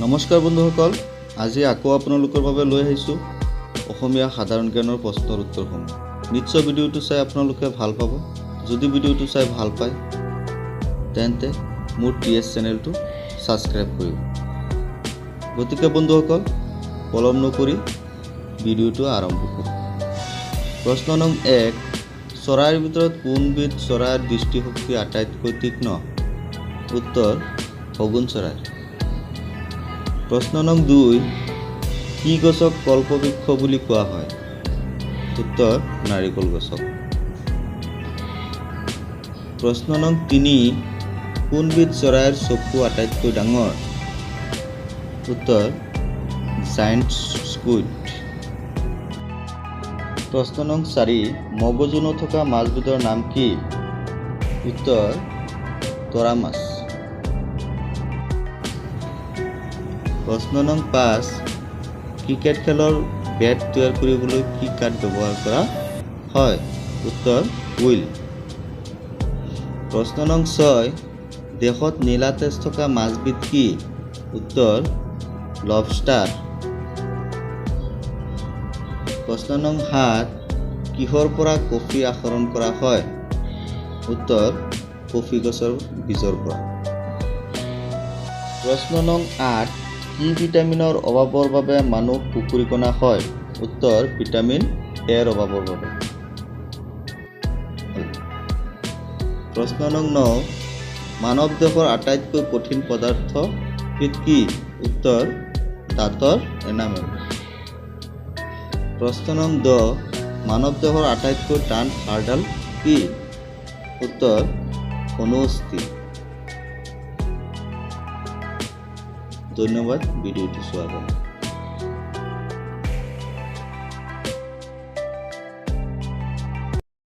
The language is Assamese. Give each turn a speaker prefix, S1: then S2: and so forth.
S1: নমস্কাৰ বন্ধুসকল, আজি আকৌ আপোনালোকৰ বাবে লৈ আহিছোঁ অসমীয়া সাধাৰণ জ্ঞানৰ প্ৰশ্নৰ উত্তৰসমূহ। নিশ্চয় ভিডিঅ'টো চাই আপোনালোকে ভাল পাব। যদি ভিডিঅ'টো চাই ভাল পায় তেন্তে মোৰ TS চেনেলটো ছাবস্ক্ৰাইব কৰিব। গতিকে বন্ধুসকল, পলম নকৰি ভিডিঅ'টো আৰম্ভ কৰোঁ। প্ৰশ্ন নং 1, চৰাইৰ ভিতৰত কোনবিধ চৰাইৰ দৃষ্টিশক্তি আটাইতকৈ তীক্ষ্ণ? উত্তৰ শগুন চৰাই। প্ৰশ্ন নং 2, কি গছক কল্পবৃক্ষ বুলি কোৱা হয়? উত্তৰ নাৰিকল গছক। প্ৰশ্ন নং 3, কোনবিধ চৰাইৰ চকু আটাইতকৈ ডাঙৰ? উত্তৰ জায়েণ্ট স্কুইড। প্ৰশ্ন নং 4, মগজু নথকা মাছবিধৰ নাম কি? উত্তৰ তৰা মাছ। প্ৰশ্ন নং 5, ক্ৰিকেট খেলৰ বেট তৈয়াৰ কৰিবলৈ কি কাঠ ব্যৱহাৰ কৰা হয়? উত্তৰ উইল। প্ৰশ্ন নং 6, দেশত নীলা তেজ থকা মাছবিধ কি? উত্তৰ লবষ্টাৰ। প্ৰশ্ন নং 7, কিহৰ পৰা কফি আহৰণ কৰা হয়? উত্তৰ কফি গছৰ বীজৰ পৰা। প্ৰশ্ন নং 8, কি ভিটামিনৰ অভাৱৰ বাবে মানুহ কুকুৰিকণা হয়? উত্তৰ ভিটামিন এৰ অভাৱৰ বাবে। প্ৰশ্ন নং 9, মানৱ দেহৰ আটাইতকৈ কঠিন পদাৰ্থবিধ কি? উত্তৰ দাঁতৰ এনামেল। প্ৰশ্ন নং 10, মানৱ দেহৰ আটাইতকৈ টান হাড়ডাল কি? উত্তৰ অনুঅস্থি। ধন্যবাদ ভিডিঅ'টি চোৱাৰ বাবে।